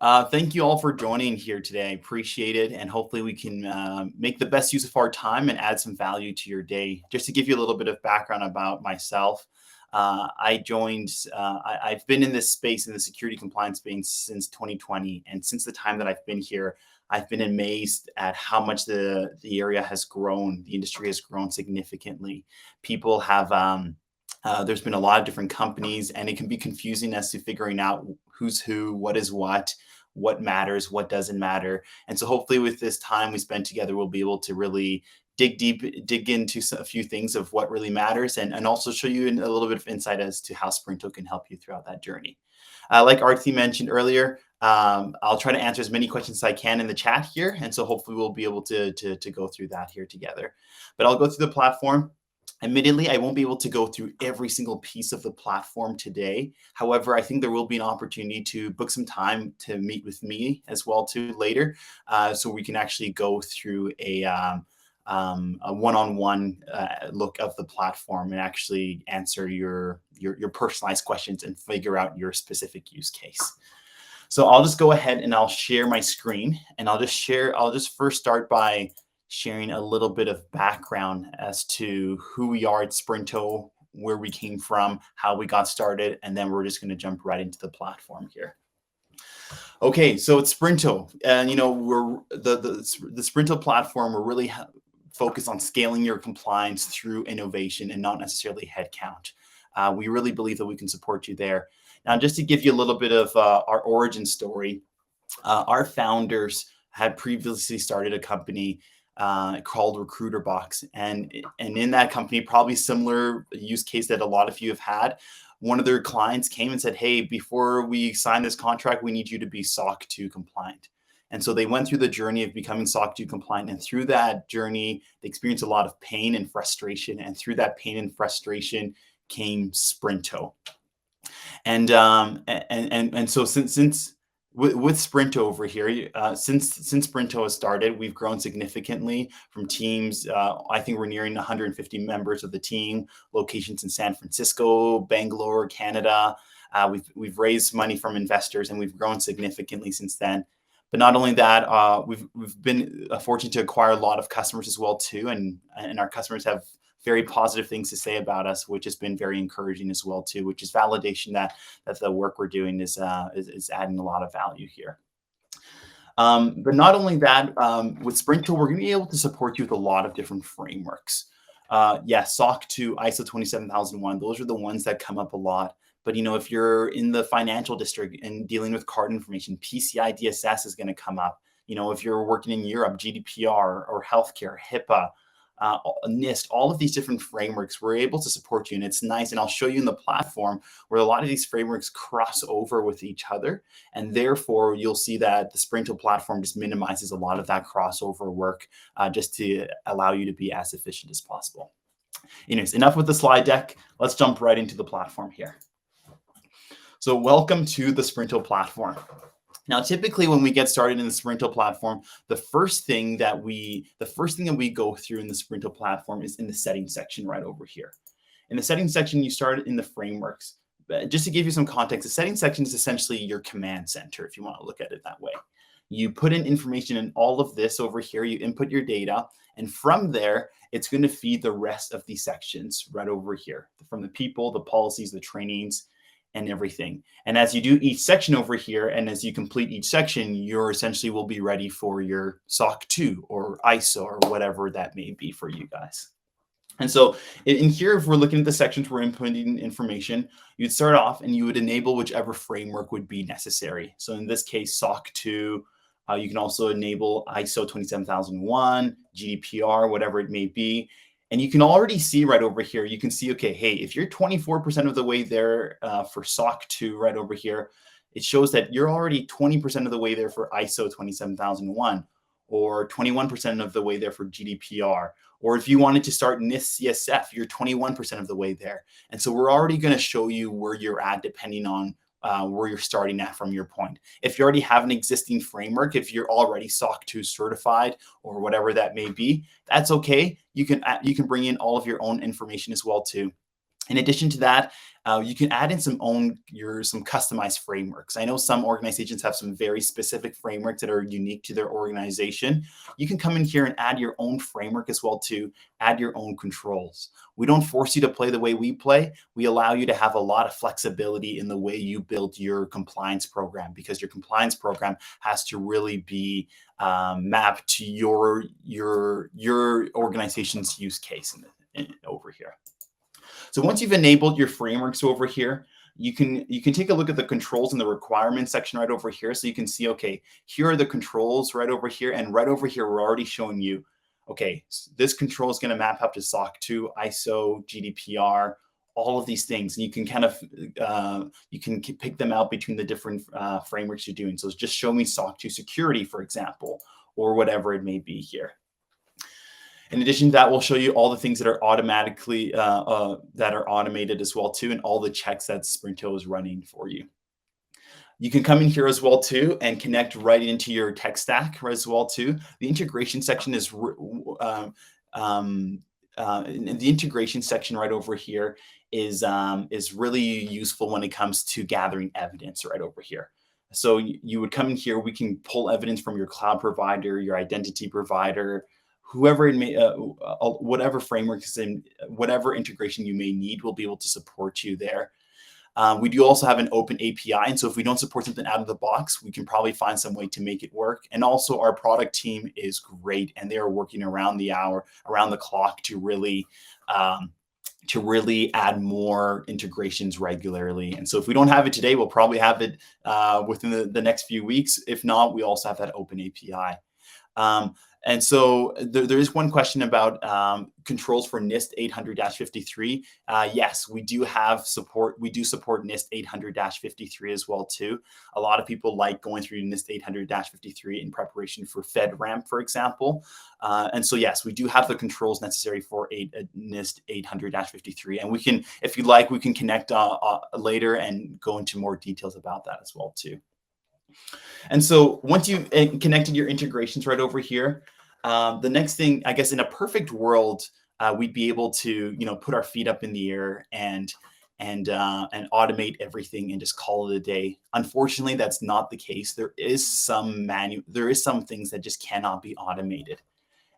Thank you all for joining here today. I appreciate it. And hopefully, we can make the best use of our time and add some value to your day. Just to give you a little bit of background about myself, I've been in this space, in the security compliance space, since 2020. And since the time that I've been here, I've been amazed at how much the area has grown. The industry has grown significantly. People have there's been a lot of different companies, and it can be confusing as to figuring out who's who, what is what matters, what doesn't matter. And so hopefully with this time we spend together, we'll be able to really dig into a few things of what really matters, and also show you a little bit of insight as to how Sprinto can help you throughout that journey. Like Arti mentioned earlier, I'll try to answer as many questions as I can in the chat here. And so hopefully we'll be able to go through that here together. But I'll go through the platform. Admittedly, I won't be able to go through every single piece of the platform today. However, I think there will be an opportunity to book some time to meet with me as well too later, so we can actually go through a one-on-one look of the platform and actually answer your personalized questions and figure out your specific use case. So I'll just go ahead and I'll share my screen, and I'll just first start by sharing a little bit of background as to who we are at Sprinto, where we came from, how we got started, and then we're just going to jump right into the platform here. Okay, so it's Sprinto, and we're the Sprinto platform. We're really focused on scaling your compliance through innovation and not necessarily headcount. We really believe that we can support you there. Now, just to give you a little bit of our origin story, our founders had previously started a company called Recruiter Box, and in that company, probably similar use case that a lot of you have had. One of their clients came and said, "Hey, before we sign this contract, we need you to be SOC 2 compliant." And so they went through the journey of becoming SOC 2 compliant, and through that journey, they experienced a lot of pain and frustration. And through that pain and frustration came Sprinto. And so since with Sprinto over here, since Sprinto has started, we've grown significantly from teams. I think we're nearing 150 members of the team, locations in San Francisco, Bangalore, Canada. We've raised money from investors, and we've grown significantly since then. But not only that, we've been fortunate to acquire a lot of customers as well too, and our customers have very positive things to say about us, which has been very encouraging as well too, which is validation that the work we're doing is adding a lot of value here. But not only that, with Sprinto, we're going to be able to support you with a lot of different frameworks. SOC 2, ISO 27001, those are the ones that come up a lot. But if you're in the financial district and dealing with card information, PCI DSS is going to come up. If you're working in Europe, GDPR or healthcare, HIPAA, NIST, all of these different frameworks, we're able to support you. And it's nice. And I'll show you in the platform where a lot of these frameworks cross over with each other. And therefore, you'll see that the Sprinto platform just minimizes a lot of that crossover work, just to allow you to be as efficient as possible. Anyways, enough with the slide deck. Let's jump right into the platform here. So welcome to the Sprinto platform. Now, typically when we get started in the Sprinto platform, the first thing that we go through in the Sprinto platform is in the settings section right over here. In the settings section, you start in the frameworks. Just to give you some context, the settings section is essentially your command center, if you want to look at it that way. You put in information in all of this over here, you input your data, and from there, it's going to feed the rest of these sections right over here, from the people, the policies, the trainings, and everything. And as you do each section over here, and as you complete each section, you're essentially will be ready for your SOC 2 or ISO or whatever that may be for you guys. And so in here, if we're looking at the sections we're inputting information, you'd start off and you would enable whichever framework would be necessary. So in this case, SOC 2, you can also enable ISO 27001, GDPR, whatever it may be. And you can already see right over here, you can see, okay, hey, if you're 24% of the way there for SOC 2 right over here, it shows that you're already 20% of the way there for ISO 27001, or 21% of the way there for GDPR. Or if you wanted to start NIST CSF, you're 21% of the way there. And so we're already going to show you where you're at depending on where you're starting at from your point. If you already have an existing framework, if you're already SOC 2 certified or whatever that may be, that's okay. You can bring in all of your own information as well too. In addition to that, you can add in some customized frameworks. I know some organizations have some very specific frameworks that are unique to their organization. You can come in here and add your own framework as well to add your own controls. We don't force you to play the way we play. We allow you to have a lot of flexibility in the way you build your compliance program, because your compliance program has to really be mapped to your organization's use case over here. So once you've enabled your frameworks over here, you can take a look at the controls in the requirements section right over here. So you can see, okay, here are the controls right over here. And right over here, we're already showing you, okay, so this control is going to map up to SOC 2, ISO, GDPR, all of these things. And you can kind of, you can pick them out between the different frameworks you're doing. So just show me SOC 2 security, for example, or whatever it may be here. In addition to that, we'll show you all the things that are automatically that are automated as well too, and all the checks that Sprinto is running for you. You can come in here as well too and connect right into your tech stack as well too. The integration section is the integration section right over here is really useful when it comes to gathering evidence right over here. So you would come in here, we can pull evidence from your cloud provider, your identity provider, whoever it may, whatever frameworks and whatever integration you may need, will be able to support you there. We do also have an open API. And so if we don't support something out of the box, we can probably find some way to make it work. And also our product team is great, and they are working around the hour, around the clock to really add more integrations regularly. And so if we don't have it today, we'll probably have it within the next few weeks. If not, we also have that open API. And so there is one question about controls for NIST 800-53. Yes, we do have support. We do support NIST 800-53 as well too. A lot of people like going through NIST 800-53 in preparation for FedRAMP, for example. And so yes, we do have the controls necessary for NIST 800-53. And we can, if you like, we can connect later and go into more details about that as well too. And so once you've connected your integrations right over here, the next thing, I guess, in a perfect world, we'd be able to, put our feet up in the air and automate everything and just call it a day. Unfortunately, that's not the case. There is some things that just cannot be automated.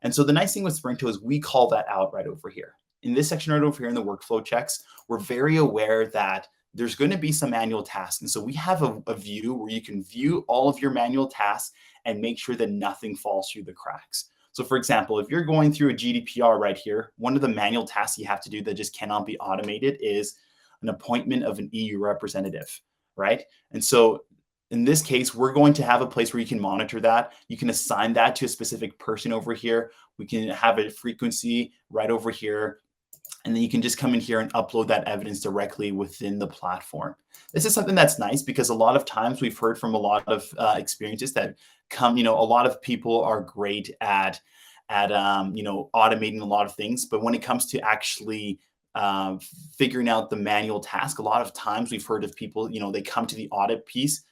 And so the nice thing with Sprinto is we call that out right over here. In this section right over here in the workflow checks, we're very aware that there's going to be some manual tasks. And so we have a view where you can view all of your manual tasks and make sure that nothing falls through the cracks. So for example, if you're going through a GDPR right here, one of the manual tasks you have to do that just cannot be automated is an appointment of an EU representative, right? And so in this case, we're going to have a place where you can monitor that. You can assign that to a specific person over here. We can have a frequency right over here. And then you can just come in here and upload that evidence directly within the platform. This is something that's nice because a lot of times we've heard from a lot of experiences that come, a lot of people are great at automating a lot of things. But when it comes to actually figuring out the manual task, a lot of times we've heard of people, they come to the audit piece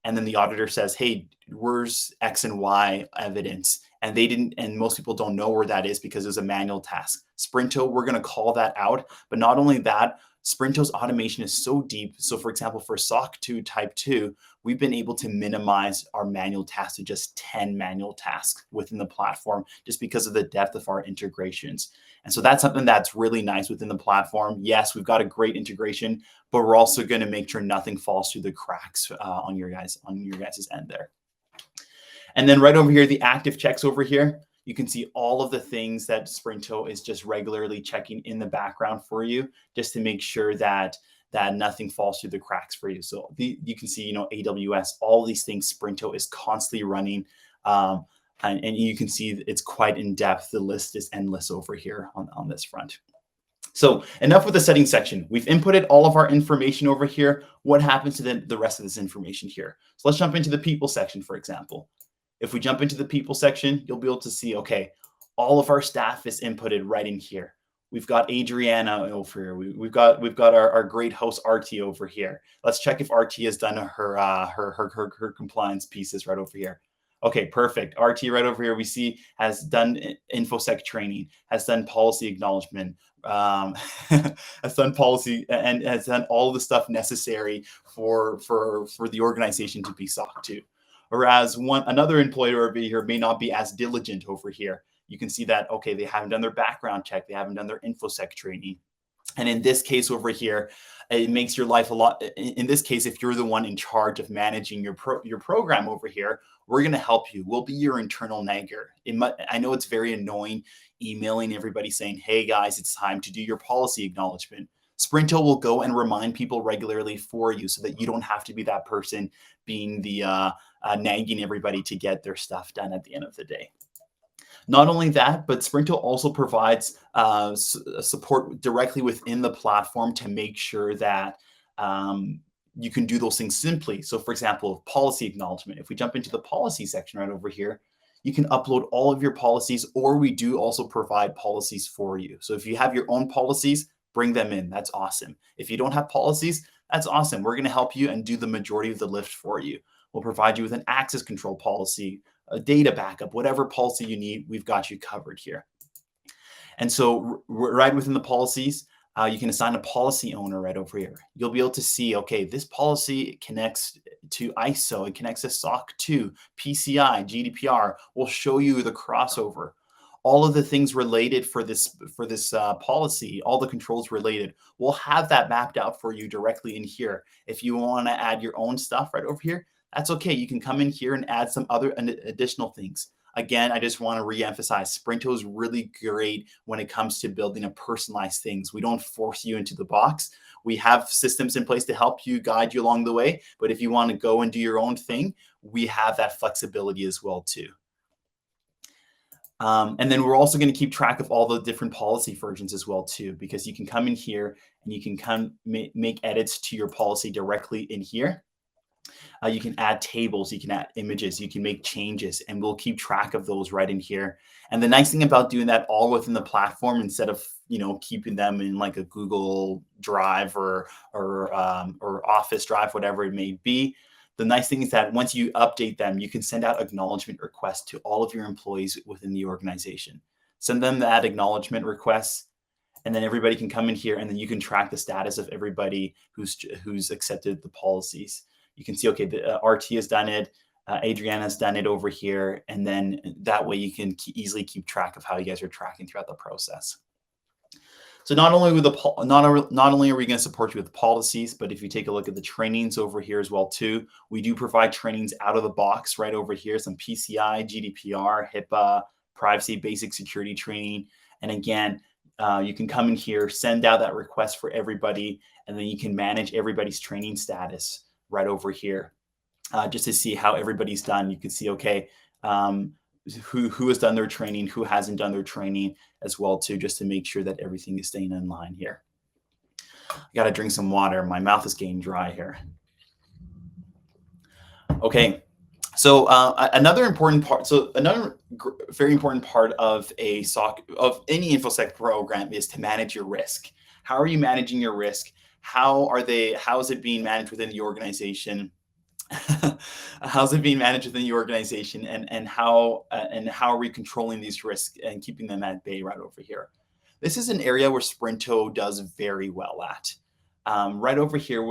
and then the auditor says, hey, where's X and Y evidence? And they didn't, and most people don't know where that is because it's a manual task. Sprinto, we're going to call that out. But not only that, Sprinto's automation is so deep. So for example, for SOC 2 type 2, we've been able to minimize our manual tasks to just 10 manual tasks within the platform just because of the depth of our integrations. And so that's something that's really nice within the platform. Yes, we've got a great integration, but we're also going to make sure nothing falls through the cracks on your guys' end there. And then right over here, the active checks over here, you can see all of the things that Sprinto is just regularly checking in the background for you, just to make sure that nothing falls through the cracks for you. So you can see, AWS, all these things Sprinto is constantly running. And you can see it's quite in depth. The list is endless over here on this front. So enough with the settings section. We've inputted all of our information over here. What happens to the rest of this information here? So let's jump into the people section, for example. If we jump into the people section, you'll be able to see, okay, all of our staff is inputted right in here. We've got Adriana over here. We've got our great host RT over here. Let's check if RT has done her compliance pieces right over here. Okay, perfect. RT right over here we see has done infosec training, has done policy acknowledgement, has done policy and has done all the stuff necessary for the organization to be SOC 2. Whereas another employer over here may not be as diligent over here. You can see that, okay, they haven't done their background check, they haven't done their infosec training. And in this case over here, it makes your life a lot. In this case, if you're the one in charge of managing your program over here, we're going to help you. We'll be your internal nagger. I know it's very annoying emailing everybody saying, hey guys, it's time to do your policy acknowledgement. Sprinto will go and remind people regularly for you so that you don't have to be that person being the nagging everybody to get their stuff done at the end of the day. Not only that, but Sprinto also provides support directly within the platform to make sure that you can do those things simply. So for example, policy acknowledgement. If we jump into the policy section right over here, you can upload all of your policies, or we do also provide policies for you. So if you have your own policies, bring them in. That's awesome. If you don't have policies, that's awesome. We're going to help you and do the majority of the lift for you. We'll provide you with an access control policy, a data backup, whatever policy you need, we've got you covered here. And so right within the policies, you can assign a policy owner right over here. You'll be able to see, okay, this policy connects to ISO, it connects to SOC 2, PCI, GDPR. We'll show you the crossover. All of the things related for this policy, all the controls related, we'll have that mapped out for you directly in here. If you want to add your own stuff right over here, that's okay. You can come in here and add some other additional things. Again, I just want to reemphasize, Sprinto is really great when it comes to building a personalized things. We don't force you into the box. We have systems in place to help you, guide you along the way. But if you want to go and do your own thing, we have that flexibility as well too. And then we're also going to keep track of all the different policy versions as well too, because you can come in here and you can make edits to your policy directly in here. You can add tables, you can add images, you can make changes, and we'll keep track of those right in here. And the nice thing about doing that all within the platform, instead of keeping them in like a Google Drive or Office Drive, whatever it may be, the nice thing is that once you update them, you can send out acknowledgement requests to all of your employees within the organization. Send them that acknowledgement requests, and then everybody can come in here, and then you can track the status of everybody who's accepted the policies. You can see, okay, the RT has done it, Adriana has done it over here, and then that way you can easily keep track of how you guys are tracking throughout the process. So not only are we going to support you with policies, but if you take a look at the trainings over here as well too, we do provide trainings out of the box right over here, some PCI, GDPR, HIPAA, privacy, basic security training. And again, you can come in here, send out that request for everybody, and then you can manage everybody's training status right over here, just to see how everybody's done. You can see, okay, who has done their training, who hasn't done their training as well too, just to make sure that everything is staying in line here. I got to drink some water. My mouth is getting dry here. Okay, so another very important part of a SOC, of any InfoSec program, is to manage your risk. How are you managing your risk? How is it being managed within the organization? How's it being managed within the organization, and how are we controlling these risks and keeping them at bay right over here? This is an area where Sprinto does very well at. Right over here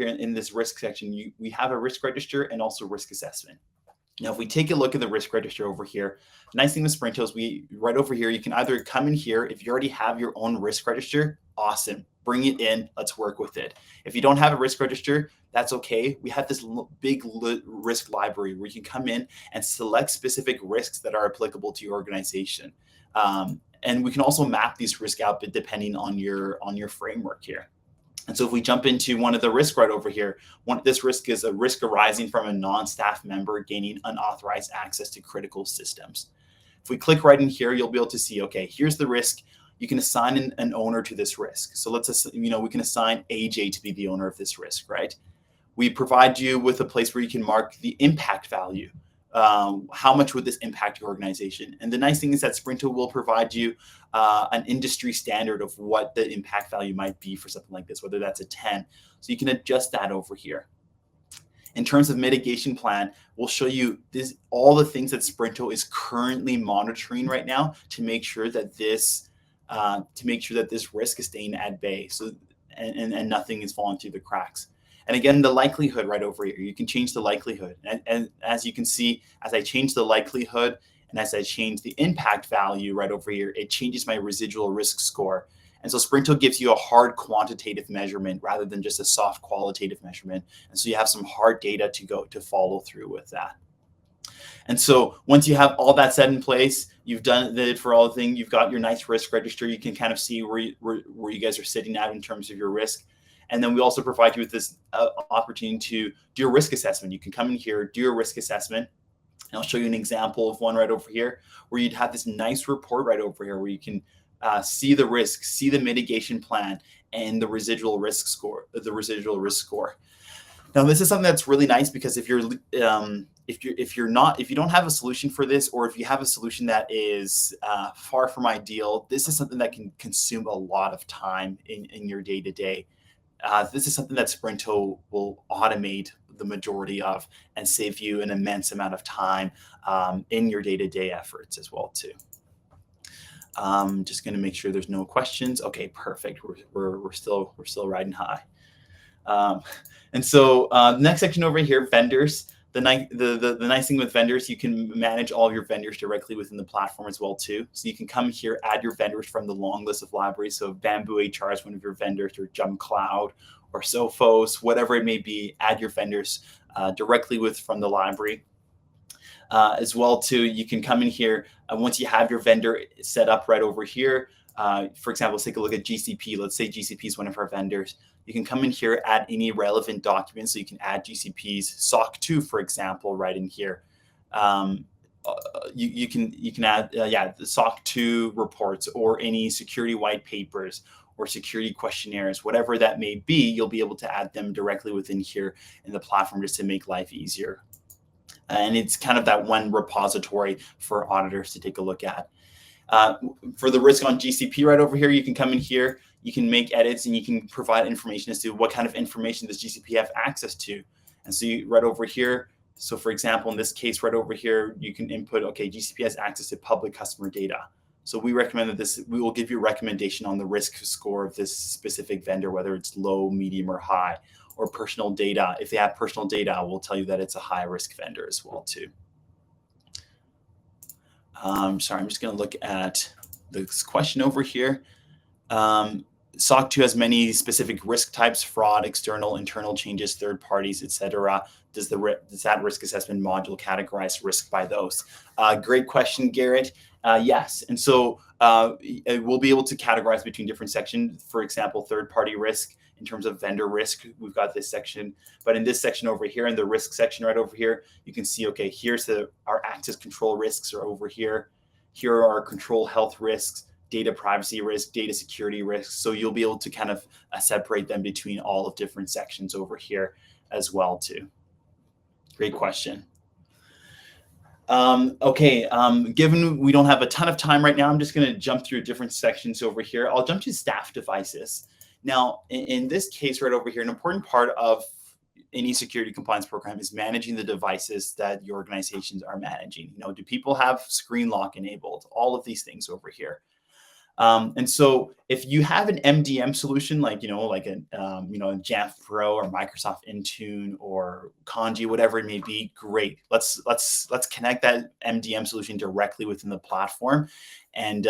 in this risk section, we have a risk register and also risk assessment. Now, if we take a look at the risk register over here, the nice thing with Sprinto is right over here, you can either come in here, if you already have your own risk register, awesome, bring it in, let's work with it. If you don't have a risk register, that's okay. We have this big risk library where you can come in and select specific risks that are applicable to your organization. And we can also map these risks out depending on your framework here. And so if we jump into one of the risks right over here, this risk is a risk arising from a non-staff member gaining unauthorized access to critical systems. If we click right in here, you'll be able to see, okay, here's the risk. You can assign an owner to this risk. So we can assign AJ to be the owner of this risk, right? We provide you with a place where you can mark the impact value. How much would this impact your organization? And the nice thing is that Sprinto will provide you an industry standard of what the impact value might be for something like this, whether that's a 10. So you can adjust that over here. In terms of mitigation plan, we'll show you all the things that Sprinto is currently monitoring right now to make sure that this risk is staying at bay, so and nothing is falling through the cracks. And again, the likelihood right over here, you can change the likelihood. And as you can see, as I change the likelihood and as I change the impact value right over here, it changes my residual risk score. And so Sprinto gives you a hard quantitative measurement rather than just a soft qualitative measurement. And so you have some hard data to follow through with that. And so once you have all that set in place, you've done it for all the things, you've got your nice risk register, you can kind of see where you guys are sitting at in terms of your risk. And then we also provide you with this opportunity to do a risk assessment. You can come in here, do your risk assessment. And I'll show you an example of one right over here where you'd have this nice report right over here where you can see the risk, see the mitigation plan, and the residual risk score. Now, this is something that's really nice because if you don't have a solution for this, or if you have a solution that is far from ideal, this is something that can consume a lot of time in your day to day. This is something that Sprinto will automate the majority of and save you an immense amount of time in your day-to-day efforts as well too. Just going to make sure there's no questions. Okay, perfect. We're still riding high. And so the next section over here, vendors. The nice thing with vendors, you can manage all of your vendors directly within the platform as well too. So you can come here, add your vendors from the long list of libraries. So Bamboo HR is one of your vendors, or Jump Cloud, or Sophos, whatever it may be. Add your vendors directly from the library. As well too, you can come in here once you have your vendor set up right over here. For example, let's take a look at GCP. Let's say GCP is one of our vendors. You can come in here, add any relevant documents. So you can add GCP's SOC 2, for example, right in here. You can add the SOC 2 reports, or any security white papers or security questionnaires, whatever that may be. You'll be able to add them directly within here in the platform just to make life easier. And it's kind of that one repository for auditors to take a look at. For the risk on GCP right over here, you can come in here, you can make edits, and you can provide information as to what kind of information does GCP have access to. And so right over here, so for example, in this case right over here, you can input, okay, GCP has access to public customer data. So we recommend that we will give you a recommendation on the risk score of this specific vendor, whether it's low, medium, or high, or personal data. If they have personal data, we'll tell you that it's a high risk vendor as well too. Sorry, I'm just going to look at this question over here. SOC 2 has many specific risk types: fraud, external, internal changes, third parties, etc. Does that risk assessment module categorize risk by those? Great question, Garrett. Yes, and so we'll be able to categorize between different sections. For example, third party risk. In terms of vendor risk, we've got this section, but in this section over here, in the risk section right over here, you can see, okay, here's our access control risks are over here. Here are our control health risks, data privacy risk, data security risks. So you'll be able to kind of separate them between all of different sections over here as well too. Great question. Given we don't have a ton of time right now, I'm just going to jump through different sections over here. I'll jump to staff devices. Now, in this case right over here, an important part of any security compliance program is managing the devices that your organizations are managing. Do people have screen lock enabled? All of these things over here. And so if you have an MDM solution, like a Jamf Pro or Microsoft Intune or Kanji, whatever it may be, great. Let's connect that MDM solution directly within the platform and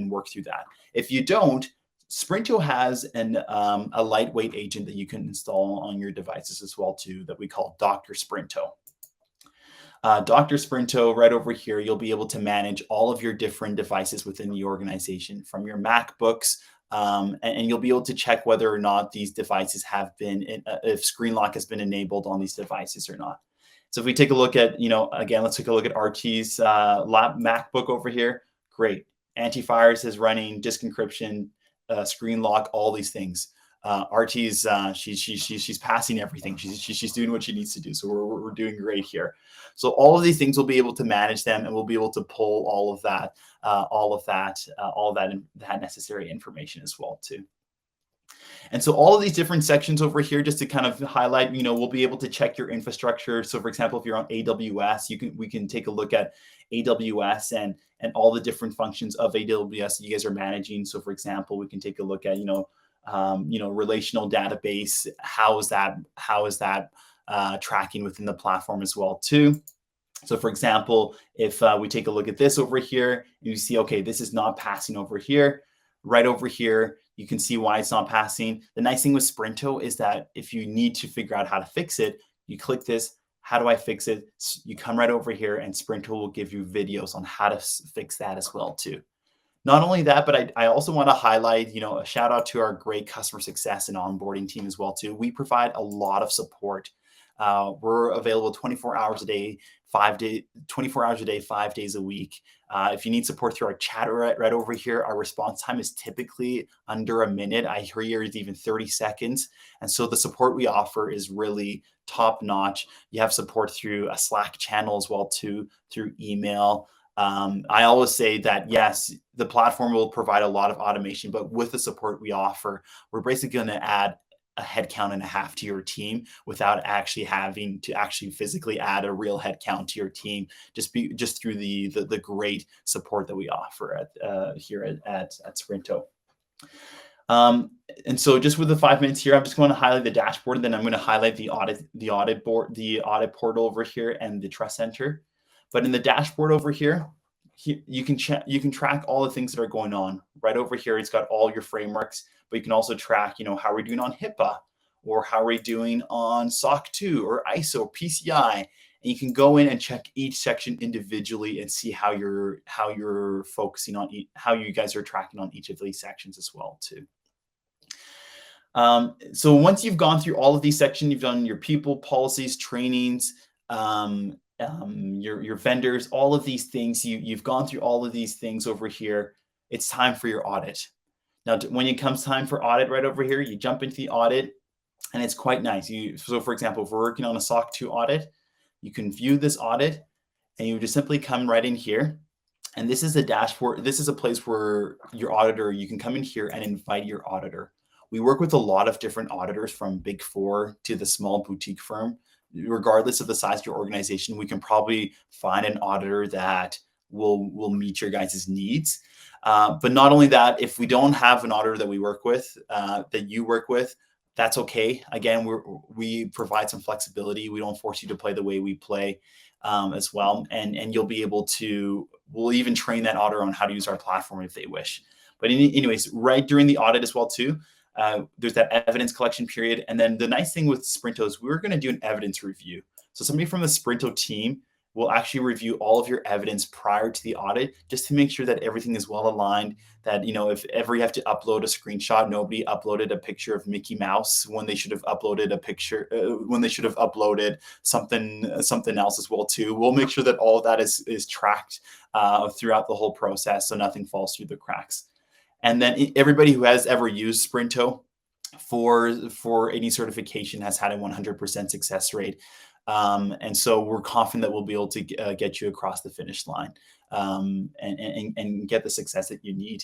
work through that. If you don't, Sprinto has a lightweight agent that you can install on your devices as well too, that we call Dr. Sprinto. Dr. Sprinto, right over here, you'll be able to manage all of your different devices within the organization, from your MacBooks, and you'll be able to check whether or not these devices have been, if screen lock has been enabled on these devices or not. So if we take a look at, again, let's take a look at RT's MacBook over here. Great. Antivirus is running, disk encryption, screen lock, all these things. RT's she's passing everything. She's doing what she needs to do. So we're doing great here. So all of these things, we'll be able to manage them, and we'll be able to pull all of that necessary information as well too. And so all of these different sections over here, just to kind of highlight, we'll be able to check your infrastructure. So for example, if you're on AWS, we can take a look at AWS and all the different functions of AWS that you guys are managing. So for example, we can take a look at, relational database. How is that tracking within the platform as well too? So for example, if we take a look at this over here, you see, okay, this is not passing over here. Right over here, you can see why it's not passing. The nice thing with Sprinto is that if you need to figure out how to fix it, you click this, how do I fix it? You come right over here and Sprinto will give you videos on how to fix that as well too. Not only that, but I also want to highlight, a shout out to our great customer success and onboarding team as well too. We provide a lot of support. We're available 24 hours a day, 24 hours a day, 5 days a week. If you need support through our chat right over here, our response time is typically under a minute. I hear it's even 30 seconds. And so the support we offer is really top notch. You have support through a Slack channel as well too, through email. I always say that, yes, the platform will provide a lot of automation, but with the support we offer, we're basically going to add a headcount and a half to your team without actually having to physically add a real headcount to your team, just through the great support that we offer here at Sprinto. And so just with the 5 minutes here, I'm just going to highlight the dashboard, and then I'm going to highlight the audit portal over here and the trust center. But in the dashboard over here, you can track all the things that are going on. Right over here, it's got all your frameworks, but you can also track, how we're doing on HIPAA, or how we're doing on SOC 2 or ISO or PCI. And you can go in and check each section individually and see how you're focusing on how you guys are tracking on each of these sections as well too. So once you've gone through all of these sections, you've done your people, policies, trainings, your vendors, all of these things, you've gone through all of these things over here. It's time for your audit. Now, when it comes time for audit right over here, you jump into the audit, and it's quite nice. So for example, if we're working on a SOC 2 audit, you can view this audit, and you just simply come right in here. And this is a dashboard. This is a place where your auditor, you can come in here and invite your auditor. We work with a lot of different auditors, from Big Four to the small boutique firm. Regardless of the size of your organization, we can probably find an auditor that will meet your guys' needs. But not only that, if we don't have an auditor that we work with, that you work with, that's okay. Again, we provide some flexibility. We don't force you to play the way we play as well. And you'll be able to, we'll even train that auditor on how to use our platform if they wish. But anyways, right during the audit as well too, there's that evidence collection period. And then the nice thing with Sprinto is we're going to do an evidence review. So somebody from the Sprinto team will actually review all of your evidence prior to the audit, just to make sure that everything is well aligned, that, if ever you have to upload a screenshot, nobody uploaded a picture of Mickey Mouse when they should have uploaded a picture, when they should have uploaded something else as well too. We'll make sure that all of that is tracked throughout the whole process, so nothing falls through the cracks. And then everybody who has ever used Sprinto for any certification has had a 100% success rate. And so we're confident that we'll be able to get you across the finish line and get the success that you need.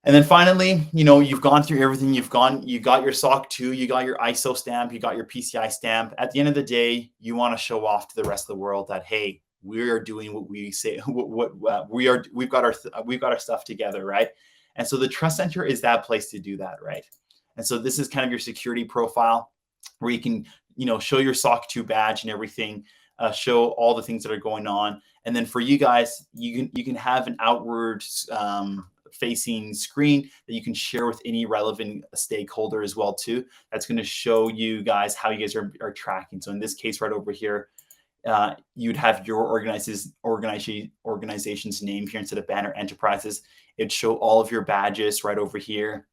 And then finally, you've gone through everything. You got your SOC 2, you got your ISO stamp, you got your PCI stamp. At the end of the day, you want to show off to the rest of the world that, hey, we are doing what we say, we've got our stuff together, right? And so the Trust Center is that place to do that, right? And so this is kind of your security profile, where you can, show your SOC 2 badge and everything, show all the things that are going on. And then for you guys, you can have an outward facing screen that you can share with any relevant stakeholder as well too. That's going to show you guys how you guys are tracking. So in this case, right over here, you'd have your organization's name here instead of Banner Enterprises. It'd show all of your badges right over here.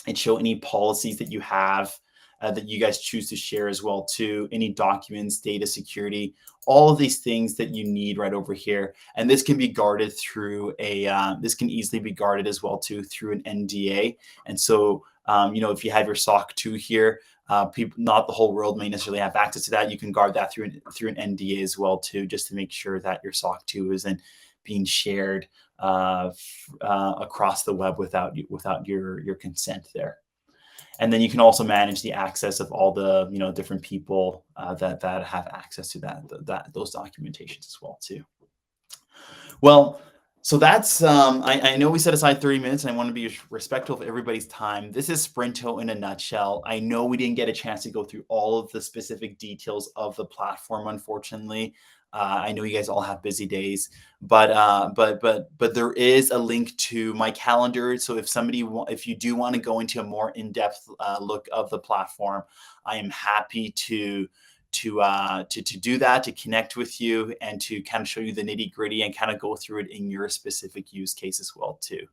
It'd show any policies that you have that you guys choose to share as well too, any documents, data security, all of these things that you need right over here. And this can be guarded through this can easily be guarded as well too through an NDA. And so, if you have your SOC 2 here, not the whole world may necessarily have access to that. You can guard that through an NDA as well too, just to make sure that your SOC 2 isn't being shared across the web without your consent there. And then you can also manage the access of all the different people that have access to those documentations as well too. Well, so that's I know we set aside 30 minutes and I want to be respectful of everybody's time. This is Sprinto in a nutshell. I know we didn't get a chance to go through all of the specific details of the platform, unfortunately. I know you guys all have busy days, but there is a link to my calendar. So if you do want to go into a more in-depth look of the platform, I am happy to do that, to connect with you and to kind of show you the nitty gritty and kind of go through it in your specific use case as well too.